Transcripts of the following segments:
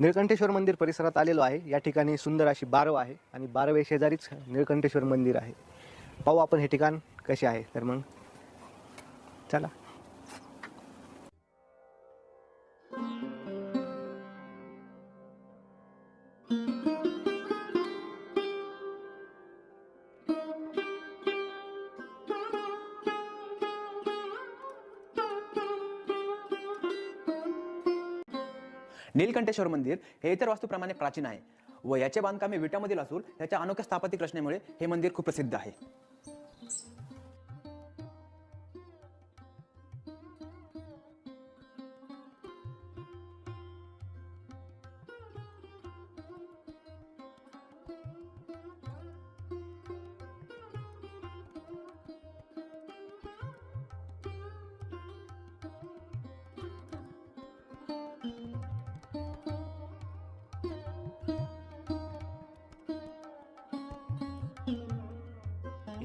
निळकंठेश्वर मंदिर परिसरात आलेलो आहे। या ठिकाणी सुंदर अशी बारव आहे आणि बारवे शेजारीच निळकंठेश्वर मंदिर आहे। पाहू आपण हे ठिकाण कसे आहे। तर मग चला। नीलकंठेश्वर मंदिर हे इतर वास्तूप्रमाणे प्राचीन आहे व याचे बांधकाम हे विटामधील असून त्याच्या अनोख्या स्थापत्य रचनेमुळे हे मंदिर खूप प्रसिद्ध आहे।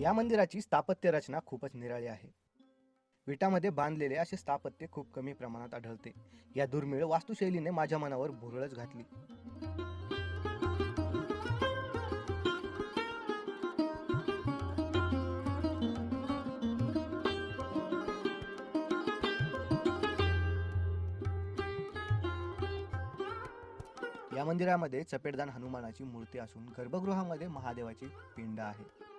या मंदिराची स्थापत्य रचना खूपच निराळी आहे। विटामध्ये बांधलेले असे स्थापत्य खूप कमी प्रमाणात आढळते। या दुर्मिळ वास्तुशैलीने माझ्या मनावर भुरळच घातली। या मंदिरामध्ये चपेटदान हनुमानाची मूर्ती असून गर्भगृहामध्ये महादेवाची पिंड आहे।